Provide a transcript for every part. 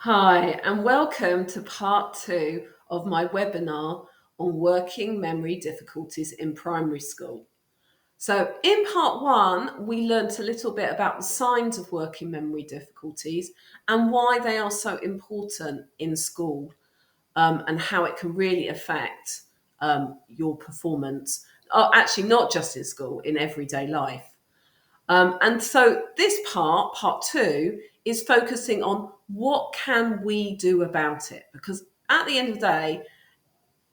Hi, and welcome to part two of my webinar on working memory difficulties in primary school. So, in part one, we learnt a little bit about the signs of working memory difficulties and why they are so important in school, and how it can really affect your performance. Actually, not just in school, in everyday life. And so this part two, is focusing on what can we do about it? Because at the end of the day,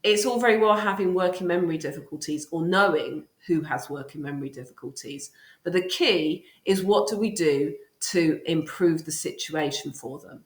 it's all very well having working memory difficulties or knowing who has working memory difficulties. But the key is, what do we do to improve the situation for them?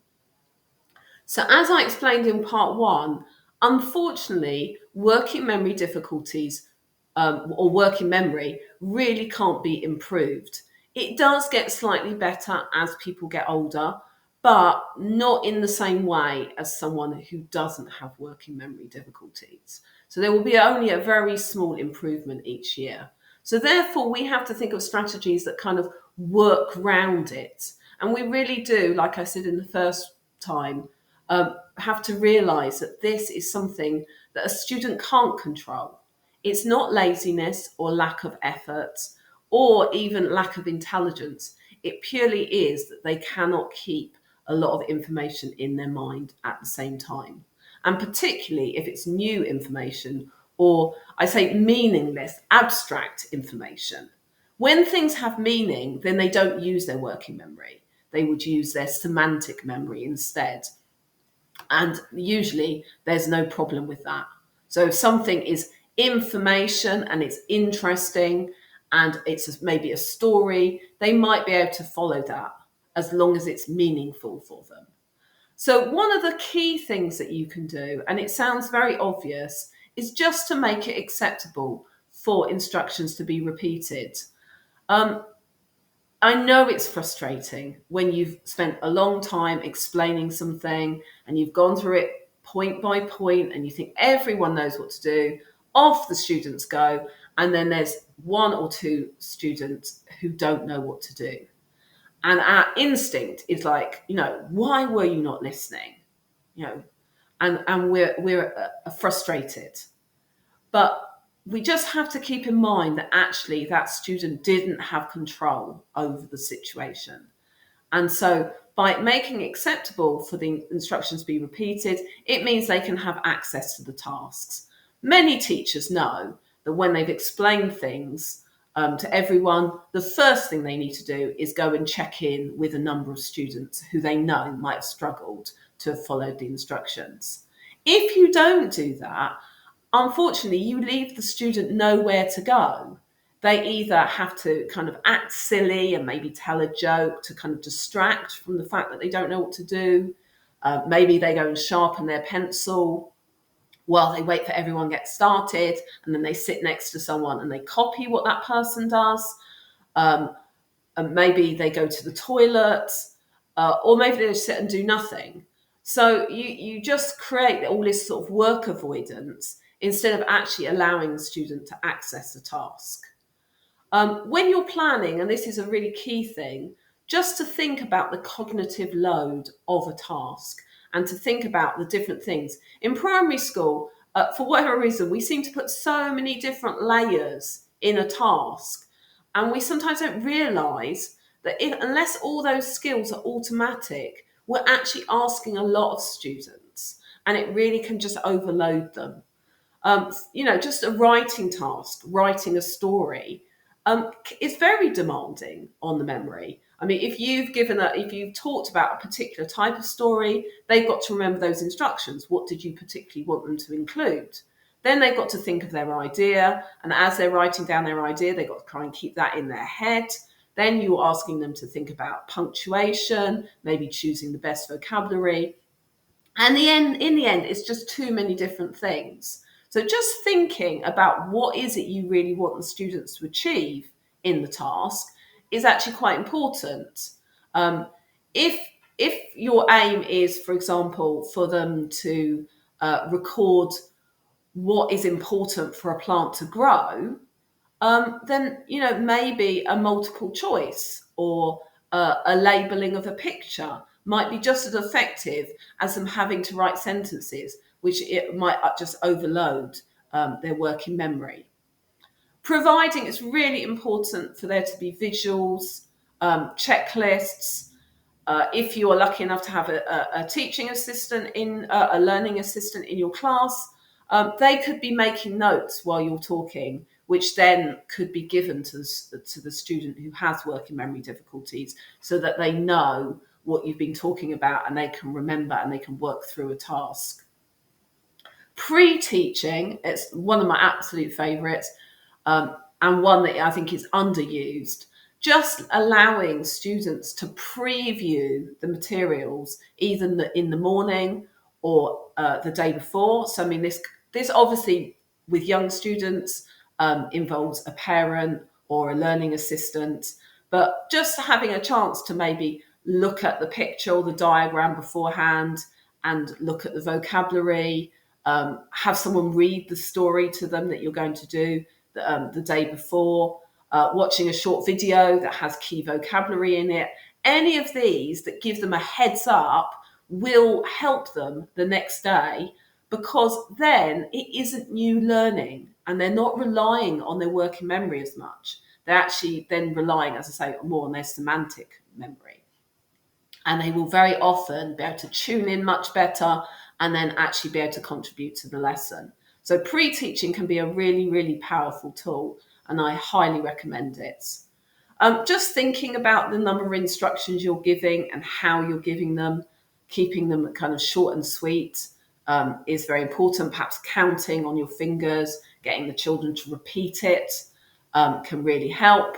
So as I explained in part one, unfortunately, working memory difficulties or working memory really can't be improved. It does get slightly better as people get older, but not in the same way as someone who doesn't have working memory difficulties. So there will be only a very small improvement each year. So therefore, we have to think of strategies that kind of work round it. And we really do, like I said in the first time, have to realize that this is something that a student can't control. It's not laziness or lack of effort or even lack of intelligence. It purely is that they cannot keep a lot of information in their mind at the same time. And particularly if it's new information, or I say meaningless, abstract information. When things have meaning, then they don't use their working memory. They would use their semantic memory instead. And usually there's no problem with that. So if something is information and it's interesting and maybe a story, they might be able to follow that as long as it's meaningful for them. So one of the key things that you can do, and it sounds very obvious, is just to make it acceptable for instructions to be repeated. Um, I know it's frustrating when you've spent a long time explaining something and you've gone through it point by point and you think everyone knows what to do. Off the students go, and then there's one or two students who don't know what to do. And our instinct is like, why were you not listening? You know, and we're frustrated. But we just have to keep in mind that actually that student didn't have control over the situation. And so by making it acceptable for the instructions to be repeated, it means they can have access to the tasks. Many teachers know that when they've explained things to everyone, the first thing they need to do is go and check in with a number of students who they know might have struggled to have followed the instructions. If you don't do that, unfortunately, you leave the student nowhere to go. They either have to kind of act silly and maybe tell a joke to kind of distract from the fact that they don't know what to do. Maybe they go and sharpen their pencil while they wait for everyone to get started, and then they sit next to someone and they copy what that person does. Um, and maybe they go to the toilet, or maybe they just sit and do nothing. So you just create all this sort of work avoidance instead of actually allowing the student to access the task. When you're planning, and this is a really key thing, just to think about the cognitive load of a task and to think about the different things. In primary school, for whatever reason, we seem to put so many different layers in a task, and we sometimes don't realise that unless all those skills are automatic, we're actually asking a lot of students, and it really can just overload them. Just a writing task, writing a story, is very demanding on the memory. I mean, if you've talked about a particular type of story, they've got to remember those instructions. What did you particularly want them to include? Then they've got to think of their idea, and as they're writing down their idea, they've got to try and keep that in their head. Then you're asking them to think about punctuation, maybe choosing the best vocabulary. And in the end, it's just too many different things. So just thinking about what is it you really want the students to achieve in the task is actually quite important. Um, if if your aim is, for example, for them to record what is important for a plant to grow, then maybe a multiple choice or a labelling of a picture might be just as effective as them having to write sentences, which it might just overload their working memory. Providing it's really important for there to be visuals, checklists. If you are lucky enough to have a teaching assistant a learning assistant in your class, they could be making notes while you're talking, which then could be given to the student who has working memory difficulties, so that they know what you've been talking about and they can remember and they can work through a task. Pre-teaching, it's one of my absolute favourites, and one that I think is underused. Just allowing students to preview the materials either in the morning or the day before. So I mean, this obviously with young students involves a parent or a learning assistant, but just having a chance to maybe look at the picture or the diagram beforehand and look at the vocabulary, have someone read the story to them that you're going to do the day before, watching a short video that has key vocabulary in it. Any of these that give them a heads up will help them the next day, because then it isn't new learning and they're not relying on their working memory as much. They're actually then relying, as I say, more on their semantic memory. And they will very often be able to tune in much better and then actually be able to contribute to the lesson. So pre-teaching can be a really, really powerful tool, and I highly recommend it. Just thinking about the number of instructions you're giving and how you're giving them, keeping them kind of short and sweet is very important. Perhaps counting on your fingers, getting the children to repeat it can really help.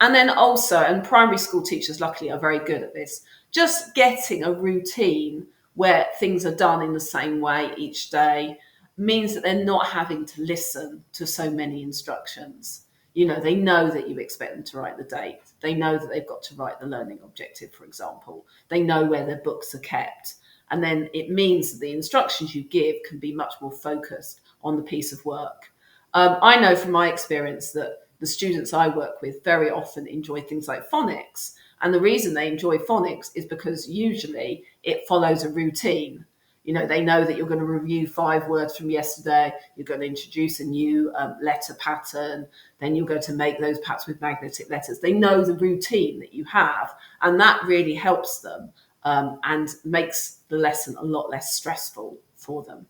And then also, and primary school teachers luckily are very good at this, just getting a routine where things are done in the same way each day means that they're not having to listen to so many instructions. You know, they know that you expect them to write the date. They know that they've got to write the learning objective, for example. They know where their books are kept. And then it means that the instructions you give can be much more focused on the piece of work. I know from my experience that the students I work with very often enjoy things like phonics. And the reason they enjoy phonics is because usually it follows a routine. You know, they know that you're going to review 5 words from yesterday, you're going to introduce a new letter pattern, then you're going to make those perhaps with magnetic letters. They know the routine that you have, and that really helps them and makes the lesson a lot less stressful for them.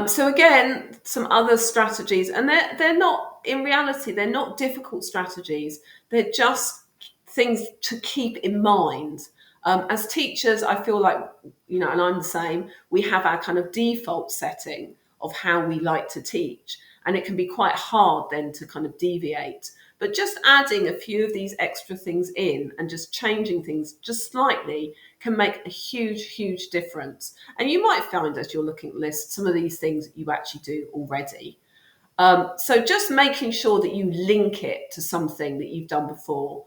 So again, some other strategies, and they're not, in reality, they're not difficult strategies. They're just things to keep in mind. As teachers, I feel like, you know, and I'm the same, we have our kind of default setting of how we like to teach. And it can be quite hard then to kind of deviate. But just adding a few of these extra things in and just changing things just slightly can make a huge, huge difference. And you might find as you're looking at lists, some of these things you actually do already. So just making sure that you link it to something that you've done before,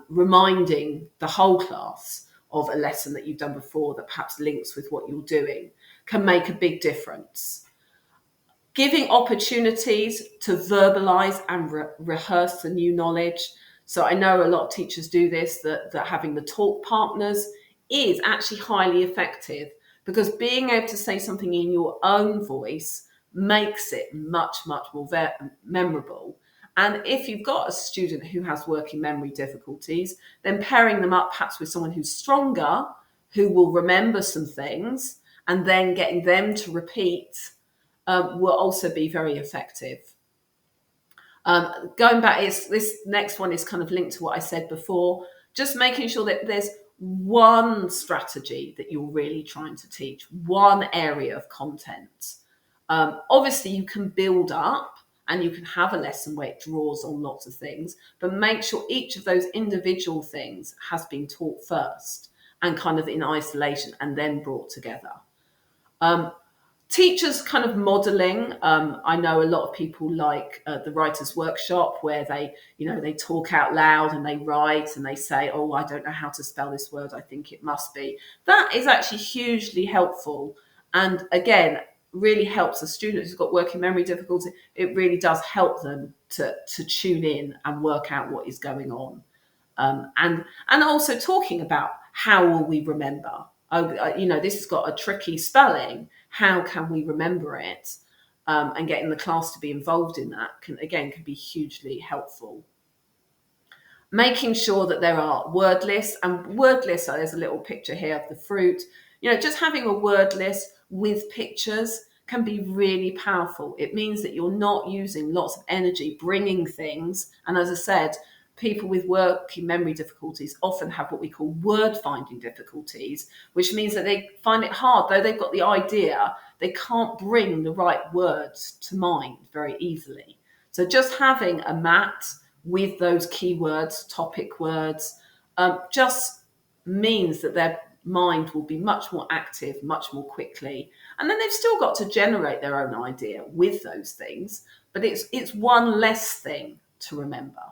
reminding the whole class of a lesson that you've done before that perhaps links with what you're doing, can make a big difference. Giving opportunities to verbalize and rehearse the new knowledge. So I know a lot of teachers do this, that having the talk partners is actually highly effective, because being able to say something in your own voice makes it much, much more memorable. And if you've got a student who has working memory difficulties, then pairing them up perhaps with someone who's stronger, who will remember some things, and then getting them to repeat will also be very effective. Going back, this next one is kind of linked to what I said before, just making sure that there's one strategy that you're really trying to teach, one area of content. Obviously, you can build up and you can have a lesson where it draws on lots of things, but make sure each of those individual things has been taught first and kind of in isolation and then brought together. Teachers kind of modeling. I know a lot of people like the writer's workshop, where they talk out loud and they write and they say, oh, I don't know how to spell this word, I think it must be. That is actually hugely helpful. And again, really helps a student who's got working memory difficulty. It really does help them to tune in and work out what is going on. And also talking about how will we remember. This has got a tricky spelling. How can we remember it? And getting the class to be involved in that can be hugely helpful. Making sure that there are word lists, and word lists, there's a little picture here of the fruit. Just having a word list with pictures can be really powerful. It means that you're not using lots of energy bringing things. And as I said, people with working memory difficulties often have what we call word finding difficulties, which means that they find it hard, though they've got the idea, they can't bring the right words to mind very easily. So just having a mat with those keywords, topic words, just means that their mind will be much more active, much more quickly. And then they've still got to generate their own idea with those things, but it's one less thing to remember.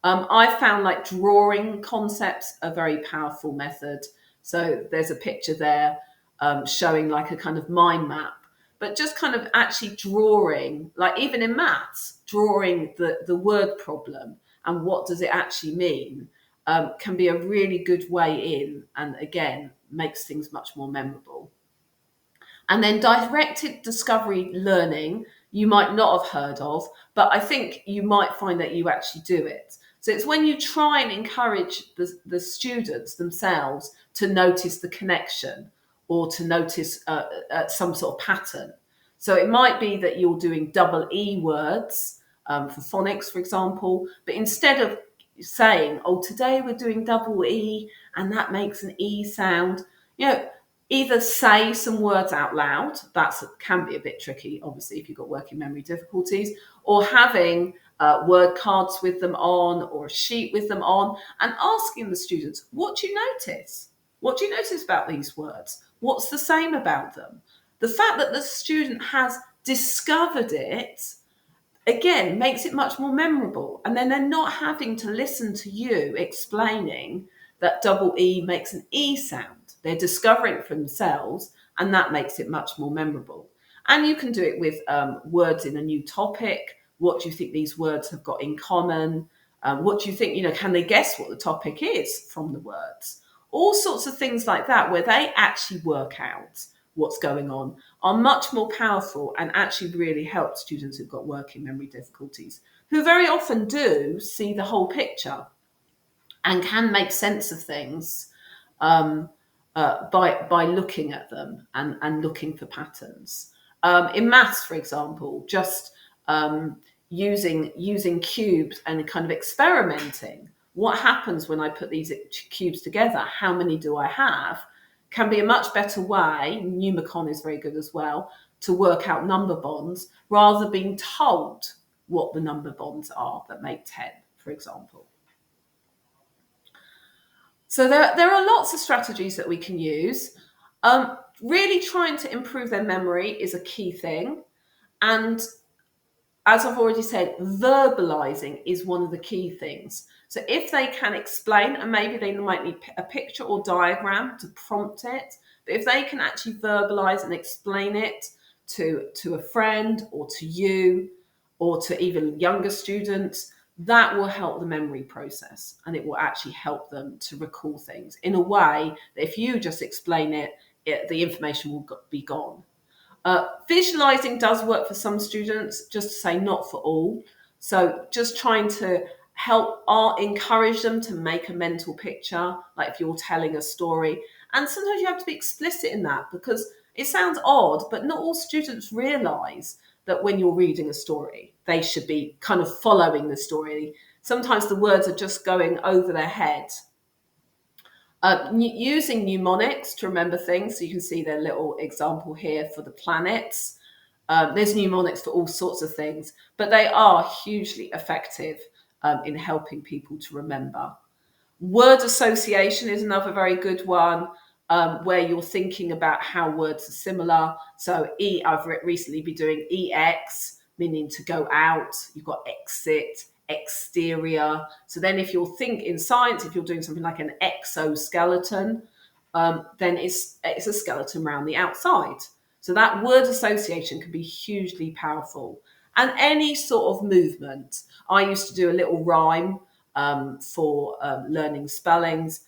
I found like drawing concepts a very powerful method. So there's a picture there showing like a kind of mind map, but just kind of actually drawing, like even in maths, drawing the word problem and what does it actually mean, can be a really good way in, and again, makes things much more memorable. And then directed discovery learning, you might not have heard of, but I think you might find that you actually do it. So it's when you try and encourage the students themselves to notice the connection or to notice some sort of pattern. So it might be that you're doing double E words for phonics, for example, but instead of saying, oh, today we're doing double E and that makes an E sound, either say some words out loud. That can be a bit tricky, obviously, if you've got working memory difficulties, or having word cards with them on or a sheet with them on and asking the students, what do you notice? What do you notice about these words? What's the same about them? The fact that the student has discovered it, again, makes it much more memorable. And then they're not having to listen to you explaining that double E makes an E sound. They're discovering it for themselves, and that makes it much more memorable. And you can do it with words in a new topic. What do you think these words have got in common? What do you think, can they guess what the topic is from the words? All sorts of things like that, where they actually work out what's going on, are much more powerful and actually really help students who've got working memory difficulties, who very often do see the whole picture and can make sense of things by looking at them and looking for patterns. In maths, for example, just using cubes and kind of experimenting. What happens when I put these cubes together? How many do I have? Can be a much better way, Numicon is very good as well, to work out number bonds rather than being told what the number bonds are that make 10, for example. So there are lots of strategies that we can use. Really trying to improve their memory is a key thing. And as I've already said, verbalizing is one of the key things. So if they can explain, and maybe they might need a picture or diagram to prompt it, but if they can actually verbalize and explain it to a friend or to you or to even younger students, that will help the memory process, and it will actually help them to recall things in a way that if you just explain it, the information will be gone. Visualizing does work for some students, just to say not for all. So just trying to help encourage them to make a mental picture, like if you're telling a story. And sometimes you have to be explicit in that, because it sounds odd, but not all students realize that when you're reading a story, they should be kind of following the story. Sometimes the words are just going over their head. Using mnemonics to remember things. So you can see their little example here for the planets. There's mnemonics for all sorts of things, but they are hugely effective in helping people to remember. Word association is another very good one, where you're thinking about how words are similar. So I've recently been doing EX, meaning to go out. You've got exit, exterior. So then if you're in science, if you're doing something like an exoskeleton, then it's a skeleton around the outside. So that word association can be hugely powerful. And any sort of movement. I used to do a little rhyme for learning spellings.